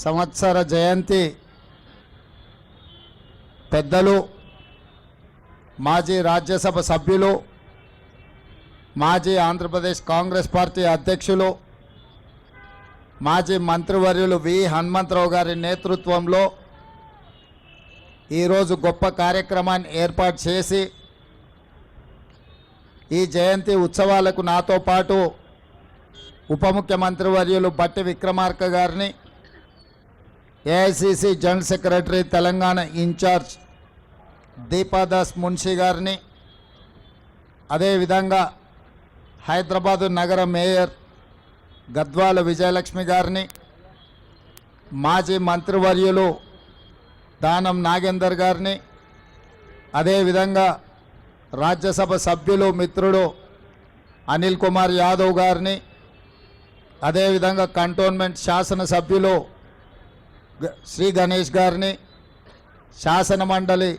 సంవత్సర జయంతి పెద్దలు మాజీ రాజ్యసభ సభ్యులు మాజీ ఆంధ్రప్రదేశ్ కాంగ్రెస్ పార్టీ అధ్యక్షులు మాజీ మంత్రివర్యులు వి హనుమంతరావు గారి నేతృత్వంలో ఈరోజు గొప్ప కార్యక్రమాన్ని ఏర్పాటు చేసి ఈ జయంతి ఉత్సవాలకు నాతో పాటు ఉప ముఖ్యమంత్రి వర్యులు బట్టి విక్రమార్క గారిని, AICC general secretary Telangana in charge Deepa Das Munshi గారిని, అదేవిధంగా హైదరాబాదు నగర మేయర్ గద్వాల విజయలక్ష్మి గారిని, మాజీ మంత్రివర్యులు దానం నాగేందర్ గారిని, అదేవిధంగా రాజ్యసభ సభ్యులు మిత్రుడు అనిల్ కుమార్ యాదవ్ గారిని, అదేవిధంగా కంటోన్మెంట్ శాసనసభ్యులు శ్రీ గణేష్ గారిని, శాసన మండలి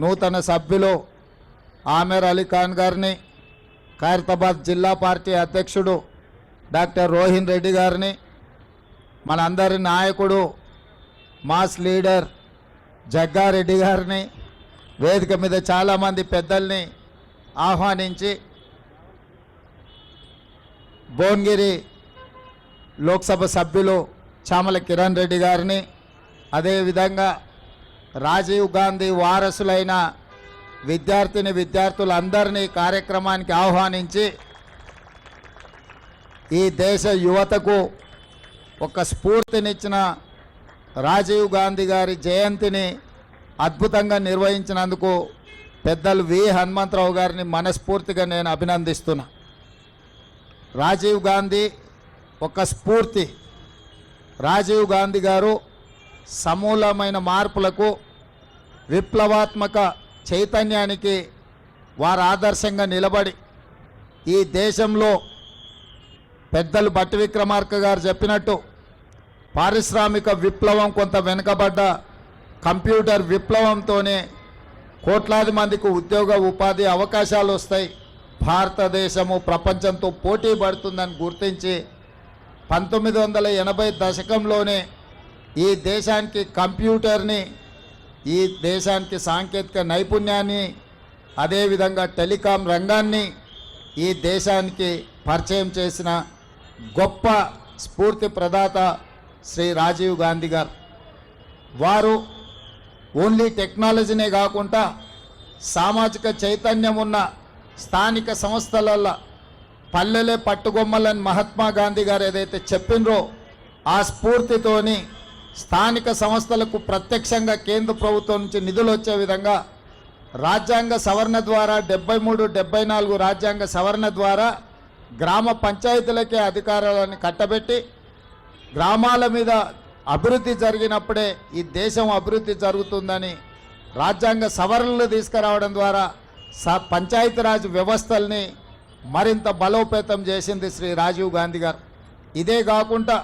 నూతన సభ్యులు ఆమెర్ అలీ ఖాన్ గారిని, ఖైరతాబాద్ జిల్లా పార్టీ అధ్యక్షుడు డాక్టర్ రోహిన్ రెడ్డి గారిని, మనందరి నాయకుడు మాస్ లీడర్ జగ్గారెడ్డి గారిని, వేదిక మీద చాలామంది పెద్దల్ని ఆహ్వానించి భువనగిరి లోక్సభ సభ్యులు చామల కిరణ్ రెడ్డి గారిని, అదేవిధంగా రాజీవ్ గాంధీ వారసులైన విద్యార్థులందరినీ కార్యక్రమానికి ఆహ్వానించి ఈ దేశ యువతకు ఒక స్ఫూర్తినిచ్చిన రాజీవ్ గాంధీ గారి జయంతిని అద్భుతంగా నిర్వహించినందుకు పెద్దలు వి హనుమంతరావు గారిని మనస్ఫూర్తిగా నేను అభినందిస్తున్నా. రాజీవ్ గాంధీ ఒక స్ఫూర్తి. రాజీవ్ గాంధీ గారు సమూలమైన మార్పులకు, విప్లవాత్మక చైతన్యానికి వారు ఆదర్శంగా నిలబడి ఈ దేశంలో పెద్దలు బట్టి విక్రమార్క గారు చెప్పినట్టు పారిశ్రామిక విప్లవం కొంత వెనుకబడ్డ కంప్యూటర్ విప్లవంతోనే కోట్లాది మందికి ఉద్యోగ ఉపాధి అవకాశాలు వస్తాయి, భారతదేశము ప్రపంచంతో పోటీ పడుతుందని గుర్తించి 1980 దశకంలోనే ఈ దేశానికి కంప్యూటర్ని, ఈ దేశానికి సాంకేతిక నైపుణ్యాన్ని, అదేవిధంగా టెలికాం రంగాన్ని ఈ దేశానికి పరిచయం చేసిన గొప్ప స్ఫూర్తి ప్రదాత శ్రీ రాజీవ్ గాంధీ గారు. వారు ఓన్లీ టెక్నాలజీనే కాకుండా సామాజిక చైతన్యం ఉన్న స్థానిక సంస్థలలో పల్లెలే పట్టుగొమ్మలని మహాత్మా గాంధీ గారు ఏదైతే చెప్పినరో ఆ స్ఫూర్తితోని స్థానిక సంస్థలకు ప్రత్యక్షంగా కేంద్ర ప్రభుత్వం నుంచి నిధులు వచ్చే విధంగా రాజ్యాంగ సవరణ ద్వారా 73, 74 రాజ్యాంగ సవరణ ద్వారా గ్రామ పంచాయతీలకే అధికారాలను కట్టబెట్టి గ్రామాల మీద అభివృద్ధి జరిగినప్పుడే ఈ దేశం అభివృద్ధి జరుగుతుందని రాజ్యాంగ సవరణలు తీసుకురావడం ద్వారా పంచాయతీరాజ్ వ్యవస్థల్ని మరింత బలోపేతం చేసింది శ్రీ రాజీవ్ గాంధీ గారు. ఇదే కాకుండా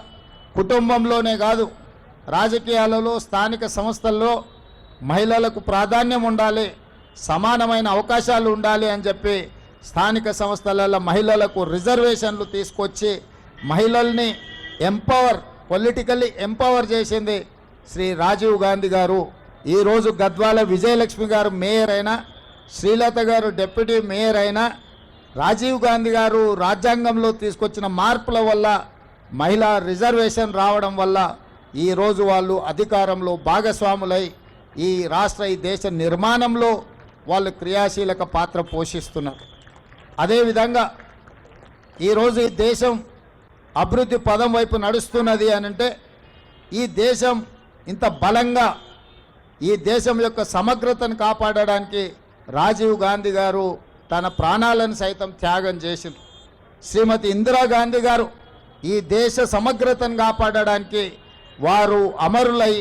కుటుంబంలోనే కాదు, రాజకీయాలలో, స్థానిక సంస్థల్లో మహిళలకు ప్రాధాన్యం ఉండాలి, సమానమైన అవకాశాలు ఉండాలి అని చెప్పి స్థానిక సంస్థలలో మహిళలకు రిజర్వేషన్లు తీసుకొచ్చి మహిళల్ని పొలిటికల్లీ ఎంపవర్ చేసింది శ్రీ రాజీవ్ గాంధీ గారు. ఈరోజు గద్వాల విజయలక్ష్మి గారు మేయర్ అయినా, శ్రీలత గారు డిప్యూటీ మేయర్ అయినా, రాజీవ్ గాంధీ గారు రాజ్యాంగంలో తీసుకొచ్చిన మార్పుల వల్ల మహిళా రిజర్వేషన్ రావడం వల్ల ఈరోజు వాళ్ళు అధికారంలో భాగస్వాములై ఈ దేశ నిర్మాణంలో వాళ్ళు క్రియాశీలక పాత్ర పోషిస్తున్నారు. అదేవిధంగా ఈరోజు ఈ దేశం అభివృద్ధి పదం వైపు నడుస్తున్నది అని అంటే ఈ దేశం ఇంత బలంగా ఈ దేశం యొక్క సమగ్రతను కాపాడడానికి రాజీవ్ గాంధీ గారు తన ప్రాణాలను సైతం త్యాగం చేసింది. శ్రీమతి ఇందిరాగాంధీ గారు ఈ దేశ సమగ్రతను కాపాడడానికి వారు అమరులై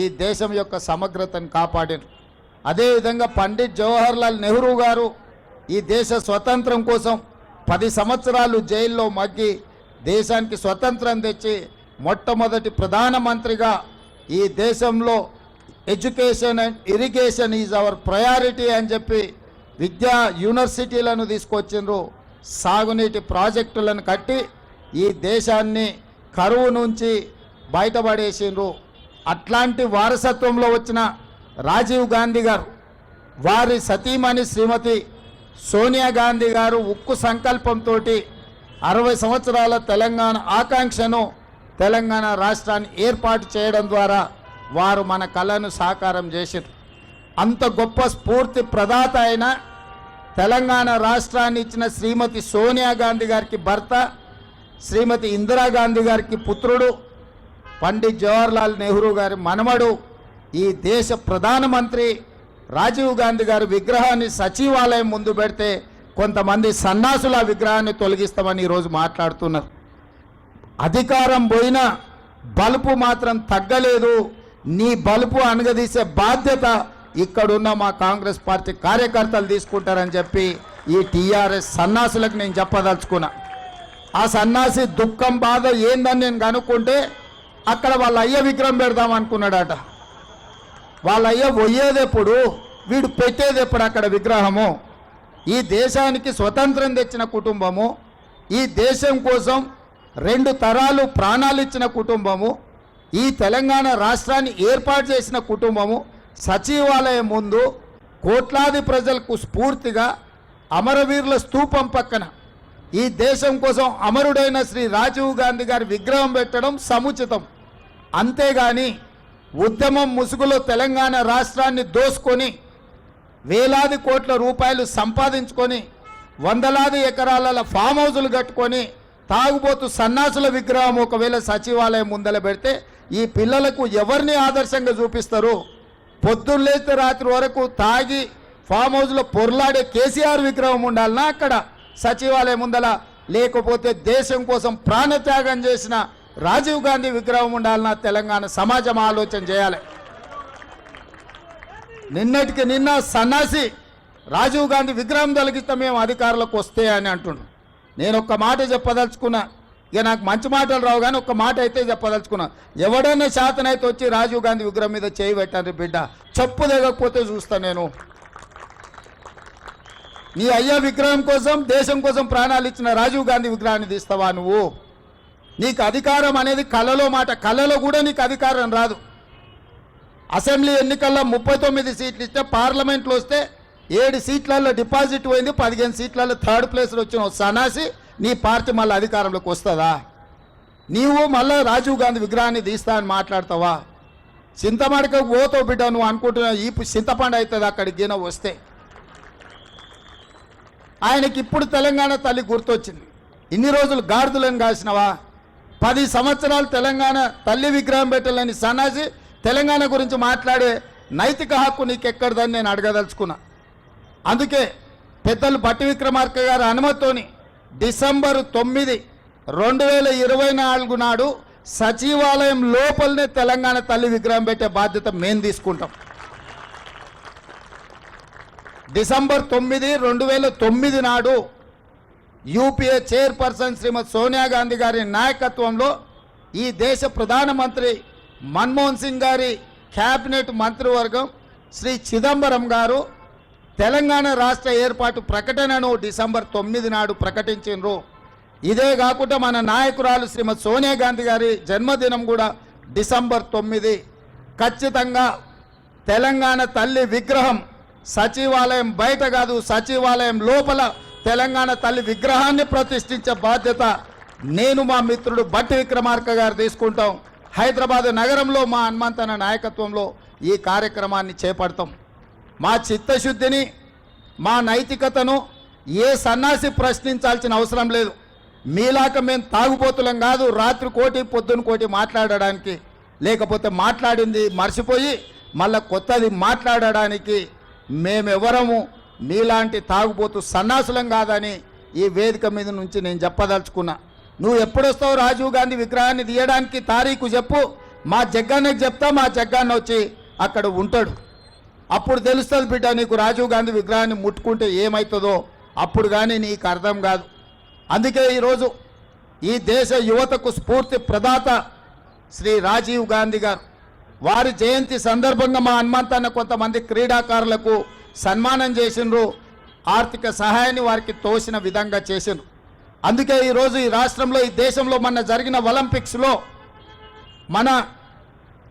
ఈ దేశం యొక్క సమగ్రతను కాపాడారు. అదేవిధంగా పండిట్ జవహర్లాల్ నెహ్రూ గారు ఈ దేశ స్వతంత్రం కోసం 10 సంవత్సరాలు జైల్లో మగ్గి దేశానికి స్వతంత్రం తెచ్చి మొట్టమొదటి ప్రధానమంత్రిగా ఈ దేశంలో education and irrigation is our priority అని చెప్పి విద్యా యూనివర్సిటీలను తీసుకొచ్చిండ్రు, సాగునీటి ప్రాజెక్టులను కట్టి ఈ దేశాన్ని కరువు నుంచి బయటపడేసిండ్రు. అట్లాంటి వారసత్వంలో వచ్చిన రాజీవ్ గాంధీ గారు, వారి సతీమణి శ్రీమతి సోనియా గాంధీ గారు ఉక్కు సంకల్పంతో 60 సంవత్సరాల తెలంగాణ ఆకాంక్షను, తెలంగాణ రాష్ట్రాన్ని ఏర్పాటు చేయడం ద్వారా వారు మన కళను సాకారం చేశారు. అంత గొప్ప స్ఫూర్తి ప్రదాత అయిన తెలంగాణ రాష్ట్రాన్ని ఇచ్చిన శ్రీమతి సోనియా గాంధీ గారికి భర్త, శ్రీమతి ఇందిరాగాంధీ గారికి పుత్రుడు, పండిత్ జవహర్లాల్ నెహ్రూ గారి మనమడు, ఈ దేశ ప్రధానమంత్రి రాజీవ్ గాంధీ గారి విగ్రహాన్ని సచివాలయం ముందు పెడితే కొంతమంది సన్నాసుల విగ్రహాన్ని తొలగిస్తామని ఈరోజు మాట్లాడుతున్నారు. అధికారం పోయినా బలుపు మాత్రం తగ్గలేదు. నీ బలుపు అనగదీసే బాధ్యత ఇక్కడున్న మా కాంగ్రెస్ పార్టీ కార్యకర్తలు తీసుకుంటారని చెప్పి ఈ టీఆర్ఎస్ సన్నాసులకు నేను చెప్పదలుచుకున్నా. ఆ సన్నాసి దుఃఖం బాధ ఏందని నేను కనుక్కుంటే అక్కడ వాళ్ళ అయ్య విగ్రహం పెడదాం అనుకున్నాడట. వాళ్ళ అయ్య పోయేదెప్పుడు, వీడు పెట్టేదెప్పుడు అక్కడ విగ్రహము? ఈ దేశానికి స్వతంత్రం తెచ్చిన కుటుంబము, ఈ దేశం కోసం 2 తరాలు ప్రాణాలు ఇచ్చిన కుటుంబము, ఈ తెలంగాణ రాష్ట్రాన్ని ఏర్పాటు చేసిన కుటుంబము సచివాలయం ముందు కోట్లాది ప్రజలకు స్ఫూర్తిగా అమరవీరుల స్తూపం పక్కన ఈ దేశం కోసం అమరుడైన శ్రీ రాజీవ్ గాంధీ గారి విగ్రహం పెట్టడం సముచితం. అంతేగాని ఉద్యమం ముసుగులో తెలంగాణ రాష్ట్రాన్ని దోసుకొని వేలాది కోట్ల రూపాయలు సంపాదించుకొని వందలాది ఎకరాల ఫామ్ హౌజులు కట్టుకొని తాగుబోతు సన్నాసుల విగ్రహం ఒకవేళ సచివాలయం ముందల పెడితే ఈ పిల్లలకు ఎవరిని ఆదర్శంగా చూపిస్తారు? పొద్దున్నేస్తే రాత్రి వరకు తాగి ఫామ్ హౌస్లో పొర్లాడే కేసీఆర్ విగ్రహం ఉండాలన్నా అక్కడ సచివాలయం ముందల, లేకపోతే దేశం కోసం ప్రాణత్యాగం చేసిన రాజీవ్ గాంధీ విగ్రహం ఉండాలన్నా తెలంగాణ సమాజం ఆలోచన చేయాలి. నిన్నటికి నిన్న సన్నాసి రాజీవ్ గాంధీ విగ్రహం తొలగిస్తే మేము అధికారులకు వస్తే అని అంటుండు. నేను ఒక్క మాట చెప్పదలుచుకున్నా. ఇక నాకు మంచి మాటలు రావు కానీ ఒక్క మాట అయితే చెప్పదలుచుకున్నా. ఎవడైనా శాతనైతే వచ్చి రాజీవ్ గాంధీ విగ్రహం మీద చేయి పెట్టండి బిడ్డ, చెప్పు దిగకపోతే చూస్తా నేను. నీ అయ్యా విగ్రహం కోసం, దేశం కోసం ప్రాణాలు ఇచ్చిన రాజీవ్ గాంధీ విగ్రహాన్ని తీస్తావా నువ్వు? నీకు అధికారం అనేది కళలో మాట, కళలో కూడా నీకు అధికారం రాదు. అసెంబ్లీ ఎన్నికల్లో 39 సీట్లు ఇస్తే పార్లమెంట్లో వస్తే 7 సీట్లలో డిపాజిట్ పోయింది, 15 సీట్లలో 3rd ప్లేస్లో వచ్చిన సన్నాసి నీ పార్టీ మళ్ళీ అధికారంలోకి వస్తుందా? నీవు మళ్ళీ రాజీవ్ గాంధీ విగ్రహాన్ని తీస్తా అని మాట్లాడతావా? చింతమడక పోతావు బిడ్డ, నువ్వు అనుకుంటున్నా ఈ చింతపండు అవుతుంది అక్కడికి గిన వస్తే. ఆయనకి ఇప్పుడు తెలంగాణ తల్లి గుర్తొచ్చింది. ఇన్ని రోజులు గాడిదలను కాసినవా? 10 సంవత్సరాలు తెలంగాణ తల్లి విగ్రహం పెట్టాలని సన్నాసి తెలంగాణ గురించి మాట్లాడే నైతిక హక్కు నీకెక్కడదని నేను అడగదలుచుకున్నా. అందుకే పెద్దలు బట్టి విక్రమార్క గారి అనుమతితోని డిసెంబర్ 9, 2024 నాడు సచివాలయం లోపలనే తెలంగాణ తల్లి విగ్రహం పెట్టే బాధ్యత మేము తీసుకుంటాం. డిసెంబర్ 9, 2009 నాడు యూపీఏ చైర్పర్సన్ శ్రీమతి సోనియా గాంధీ గారి నాయకత్వంలో ఈ దేశ ప్రధానమంత్రి మన్మోహన్ సింగ్ గారి క్యాబినెట్ మంత్రివర్గం శ్రీ చిదంబరం గారు తెలంగాణ రాష్ట్ర ఏర్పాటు ప్రకటనను డిసెంబర్ 9 నాడు ప్రకటించారు. ఇదే కాకుండా మన నాయకురాలు శ్రీమతి సోనియా గాంధీ గారి జన్మదినం కూడా డిసెంబర్ 9. ఖచ్చితంగా తెలంగాణ తల్లి విగ్రహం సచివాలయం బయట కాదు, సచివాలయం లోపల తెలంగాణ తల్లి విగ్రహాన్ని ప్రతిష్ఠించే బాధ్యత నేను, మా మిత్రుడు బట్టి విక్రమార్క గారు తీసుకుంటాం. హైదరాబాద్ నగరంలో మా హనుమంతన నాయకత్వంలో ఈ కార్యక్రమాన్ని చేపడతాం. మా చిత్తశుద్ధిని, మా నైతికతను ఏ సన్నాసి ప్రశ్నించాల్సిన అవసరం లేదు. మీలాక మేము తాగుబోతులం కాదు, రాత్రి కోటి పొద్దున కోటి మాట్లాడడానికి, లేకపోతే మాట్లాడింది మర్చిపోయి మళ్ళీ కొత్తది మాట్లాడడానికి మేమెవరము మీలాంటి తాగుబోతు సన్నాసులం కాదని ఈ వేదిక మీద నుంచి నేను చెప్పదలుచుకున్నా. నువ్వు ఎప్పుడొస్తావు రాజీవ్ గాంధీ విగ్రహాన్ని తీయడానికి? తారీఖు చెప్పు, మా జగ్గాన్నకి చెప్తా, మా జగ్గాన్న వచ్చి అక్కడ ఉంటాడు. అప్పుడు తెలుస్తుంది బిడ్డ నీకు రాజీవ్ గాంధీ విగ్రహాన్ని ముట్టుకుంటే ఏమవుతుందో, అప్పుడు కానీ నీకు అర్థం కాదు. అందుకే ఈరోజు ఈ దేశ యువతకు స్ఫూర్తి ప్రదాత శ్రీ రాజీవ్ గాంధీ గారు వారి జయంతి సందర్భంగా మా హనుమంతన్న కొంతమంది క్రీడాకారులకు సన్మానం చేసిండ్రు, ఆర్థిక సహాయాన్ని వారికి తోసిన విధంగా చేసిండ్రు. అందుకే ఈరోజు ఈ రాష్ట్రంలో, ఈ దేశంలో మొన్న జరిగిన ఒలింపిక్స్లో మన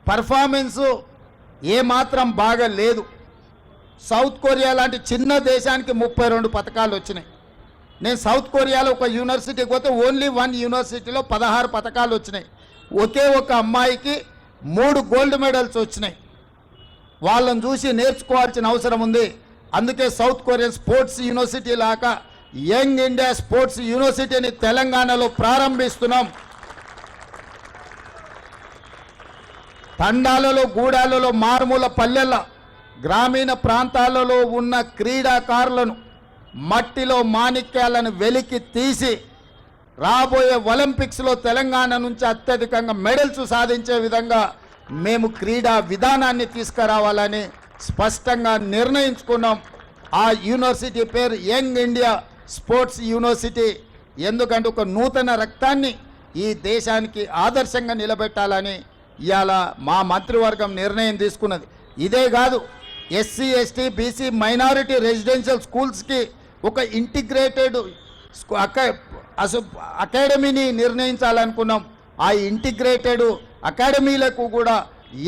పర్ఫార్మెన్సు ఏమాత్రం బాగా లేదు. సౌత్ కొరియా లాంటి చిన్న దేశానికి 32 పథకాలు వచ్చినాయి. నేను సౌత్ కొరియాలో ఒక యూనివర్సిటీకి పోతే ఓన్లీ 1 యూనివర్సిటీలో 16 పథకాలు వచ్చినాయి. ఒకే ఒక అమ్మాయికి 3 గోల్డ్ మెడల్స్ వచ్చినాయి. వాళ్ళని చూసి నేర్చుకోవాల్సిన అవసరం ఉంది. అందుకే సౌత్ కొరియన్ స్పోర్ట్స్ యూనివర్సిటీ లాగా యంగ్ ఇండియా స్పోర్ట్స్ యూనివర్సిటీని తెలంగాణలో ప్రారంభిస్తున్నాం. తండాలలో, గూడాలలో, మారుమూల పల్లెల, గ్రామీణ ప్రాంతాలలో ఉన్న క్రీడాకారులను మట్టిలో మాణిక్యాలను వెలికి తీసి రాబోయే ఒలింపిక్స్లో తెలంగాణ నుంచి అత్యధికంగా మెడల్స్ సాధించే విధంగా మేము క్రీడా విధానాన్ని తీసుకురావాలని స్పష్టంగా నిర్ణయించుకున్నాం. ఆ యూనివర్సిటీ పేరు యంగ్ ఇండియా స్పోర్ట్స్ యూనివర్సిటీ. ఎందుకంటే ఒక నూతన రక్తాన్ని ఈ దేశానికి ఆదర్శంగా నిలబెట్టాలని ఇవాళ మా మంత్రివర్గం నిర్ణయం తీసుకున్నది. ఇదే కాదు, SC, ST, BC, minority residential స్కూల్స్కి ఒక ఇంటిగ్రేటెడ్ అకాడమీని నిర్ణయించాలనుకున్నాం. ఆ ఇంటిగ్రేటెడ్ అకాడమీలకు కూడా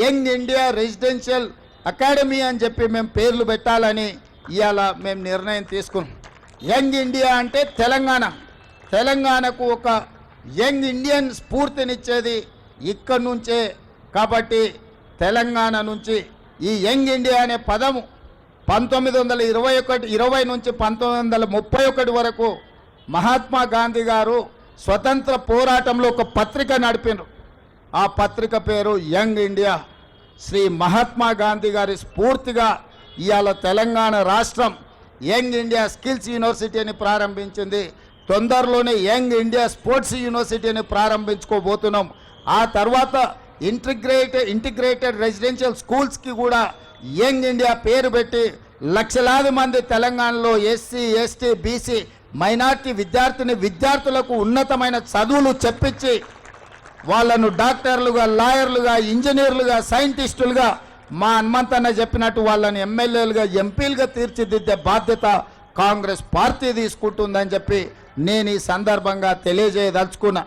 యంగ్ ఇండియా రెసిడెన్షియల్ అకాడమీ అని చెప్పి మేము పేర్లు పెట్టాలని ఇవాళ మేము నిర్ణయం తీసుకున్నాం. యంగ్ ఇండియా అంటే తెలంగాణకు ఒక యంగ్ ఇండియన్ స్ఫూర్తినిచ్చేది ఇక్కడి నుంచే. కాబట్టి తెలంగాణ నుంచి ఈ యంగ్ ఇండియా అనే పదము 1920 నుంచి 1931 వరకు మహాత్మా గాంధీ గారు స్వతంత్ర పోరాటంలో ఒక పత్రిక నడిపినారు. ఆ పత్రిక పేరు యంగ్ ఇండియా. శ్రీ మహాత్మా గాంధీ గారి స్ఫూర్తిగా ఇవాళ తెలంగాణ రాష్ట్రం యంగ్ ఇండియా స్కిల్స్ యూనివర్సిటీని ప్రారంభించింది. తొందరలోనే యంగ్ ఇండియా స్పోర్ట్స్ యూనివర్సిటీని ప్రారంభించుకోబోతున్నాం. ఆ తర్వాత ఇంటిగ్రేటెడ్ రెసిడెన్షియల్ స్కూల్స్కి కూడా యంగ్ ఇండియా పేరు పెట్టి లక్షలాది మంది తెలంగాణలో ఎస్సీ, ఎస్టీ, బీసీ, మైనార్టీ విద్యార్థులకు ఉన్నతమైన చదువులు చెప్పించి వాళ్ళను డాక్టర్లుగా, లాయర్లుగా, ఇంజనీర్లుగా, సైంటిస్టులుగా మా హనుమంతన్న చెప్పినట్టు వాళ్ళని ఎమ్మెల్యేలుగా, ఎంపీలుగా తీర్చిదిద్దే బాధ్యత కాంగ్రెస్ పార్టీ తీసుకుంటుందని చెప్పి నేను ఈ సందర్భంగా తెలియజేయదలుచుకున్నా.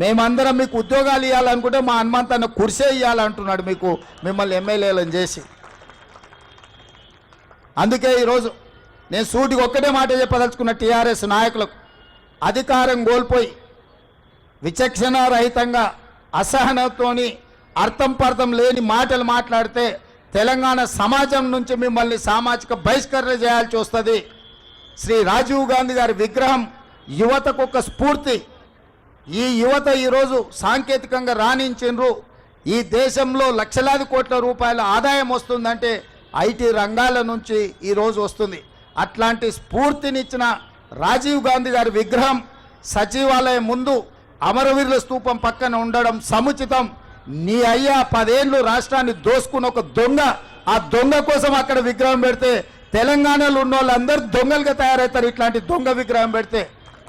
మేమందరం మీకు ఉద్యోగాలు ఇవ్వాలనుకుంటే మా హనుమంతన్న కుర్సే ఇవ్వాలంటున్నాడు మిమ్మల్ని ఎమ్మెల్యేలను చేసి. అందుకే ఈరోజు నేను సూటికి ఒక్కటే మాట చెప్పదలుచుకున్న టీఆర్ఎస్ నాయకులకు, అధికారం కోల్పోయి విచక్షణ రహితంగా అసహనంతోని అర్థం పర్థం లేని మాటలు మాట్లాడితే తెలంగాణ సమాజం నుంచి మిమ్మల్ని సామాజిక బహిష్కరణ చేయాల్సి వస్తుంది. శ్రీ రాజీవ్ గాంధీ గారి విగ్రహం యువతకు ఒక స్ఫూర్తి. ఈ యువత ఈరోజు సాంకేతికంగా రాణించిండ్రు. ఈ దేశంలో లక్షలాది కోట్ల రూపాయల ఆదాయం వస్తుందంటే ఐటీ రంగాల నుంచి ఈరోజు వస్తుంది. అట్లాంటి స్ఫూర్తినిచ్చిన రాజీవ్ గాంధీ గారి విగ్రహం సచివాలయం ముందు అమరవీరుల స్తూపం పక్కన ఉండడం సముచితం. నీ అయ్యా 10 ఏళ్ళు రాష్ట్రాన్ని దోసుకున్న ఒక దొంగ, ఆ దొంగ కోసం అక్కడ విగ్రహం పెడితే తెలంగాణలో ఉన్న వాళ్ళందరూ దొంగలుగా తయారవుతారు ఇట్లాంటి దొంగ విగ్రహం పెడితే.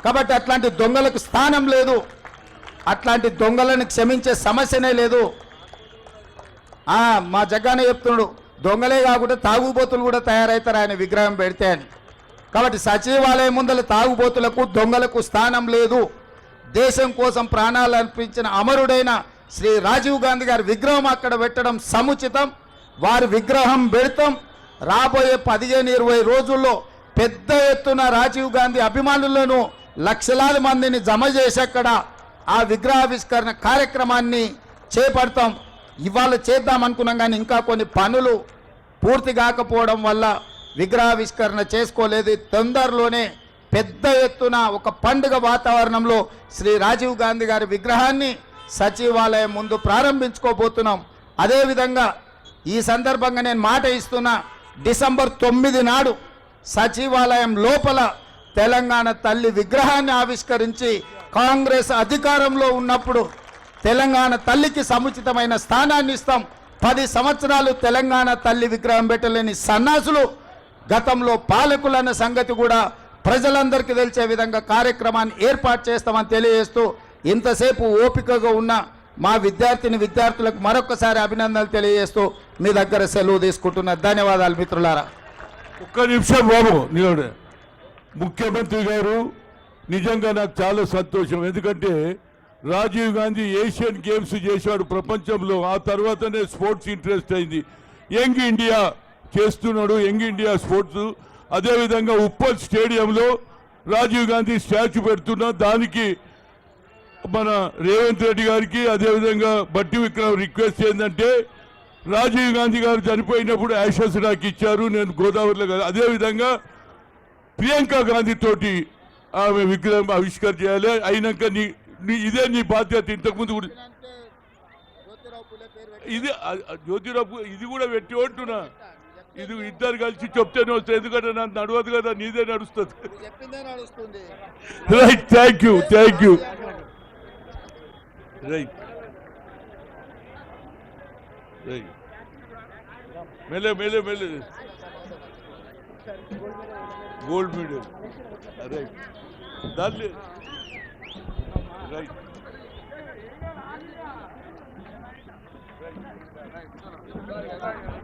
కాబట్టి అట్లాంటి దొంగలకు స్థానం లేదు. అట్లాంటి దొంగలను క్షమించే సమస్యనే లేదు. మా జగ్గానే చెప్తున్నాడు, దొంగలే కాకుండా తాగుబోతులు కూడా తయారవుతారు ఆయన విగ్రహం పెడితే అని. కాబట్టి సచివాలయం ముందల తాగుబోతులకు, దొంగలకు స్థానం లేదు. దేశం కోసం ప్రాణాలు అర్పించిన అమరుడైన శ్రీ రాజీవ్ గాంధీ గారి విగ్రహం అక్కడ పెట్టడం సముచితం. వారి విగ్రహం పెడతాం. రాబోయే 15-20 రోజుల్లో పెద్ద ఎత్తున రాజీవ్ గాంధీ అభిమానులను లక్షలాది మందిని జమ చేసి అక్కడ ఆ విగ్రహావిష్కరణ కార్యక్రమాన్ని చేపడతాం. ఇవాళ చేద్దాం అనుకున్నాం కానీ ఇంకా కొన్ని పనులు పూర్తి కాకపోవడం వల్ల విగ్రహావిష్కరణ చేసుకోలేదు. తొందరలోనే పెద్ద ఎత్తున ఒక పండుగ వాతావరణంలో శ్రీ రాజీవ్ గాంధీ గారి విగ్రహాన్ని సచివాలయం ముందు ప్రారంభించుకోబోతున్నాం. అదేవిధంగా ఈ సందర్భంగా నేను మాట ఇస్తున్నా, డిసెంబర్ 9 నాడు సచివాలయం లోపల తెలంగాణ తల్లి విగ్రహాన్ని ఆవిష్కరించి కాంగ్రెస్ అధికారంలో ఉన్నప్పుడు తెలంగాణ తల్లికి సముచితమైన స్థానాన్ని ఇస్తాం. 10 సంవత్సరాలు తెలంగాణ తల్లి విగ్రహం పెట్టలేని సన్నాసులు గతంలో పాలకులన్న సంగతి కూడా ప్రజలందరికీ తెలిసే విధంగా కార్యక్రమాన్ని ఏర్పాటు చేస్తామని తెలియజేస్తూ ఇంతసేపు ఓపికగా ఉన్న మా విద్యార్థులకు మరొకసారి అభినందనలు తెలియజేస్తూ మీ దగ్గర సెలవు తీసుకుంటున్నా. ధన్యవాదాలు మిత్రులారా. ఒక్క నిమిషం బాబు, నీడు ముఖ్యమంత్రి గారు నిజంగా నాకు చాలా సంతోషం. ఎందుకంటే రాజీవ్ గాంధీ ఏషియన్ గేమ్స్ చేశాడు ప్రపంచంలో. ఆ తర్వాతనే స్పోర్ట్స్ ఇంట్రెస్ట్ అయింది. యంగ్ ఇండియా చేస్తున్నాడు, యంగ్ ఇండియా స్పోర్ట్స్. అదేవిధంగా ఉప్పల్ స్టేడియంలో రాజీవ్ గాంధీ స్టాచ్యూ పెడుతున్నా. దానికి మన రేవంత్ రెడ్డి గారికి అదేవిధంగా బట్టి విక్రమ్ రిక్వెస్ట్ ఏంటంటే, రాజీవ్ గాంధీ గారు చనిపోయినప్పుడు యాషస్ నాకు ఇచ్చారు, నేను గోదావరిలో కాదు. అదేవిధంగా ప్రియాంక గాంధీ తోటి ఆమె విగ్రహం ఆవిష్కరణ చేయాలి. అయినాక ఇదే నీ బాధ్యత. ఇంతకుముందు కూడా ఇది జ్యోతిరావు ఇది కూడా పెట్టి ఉంటున్నా. ఇది ఇద్దరు కలిసి చెప్తేనే వస్తుంది, ఎందుకంటే నన్ను నడవదు కదా, నీదే నడుస్తుంది. Right, thank you, thank you. Right right, mellea mellea mellea. Gold medal, right. దాన్ని రైట్ రైట్.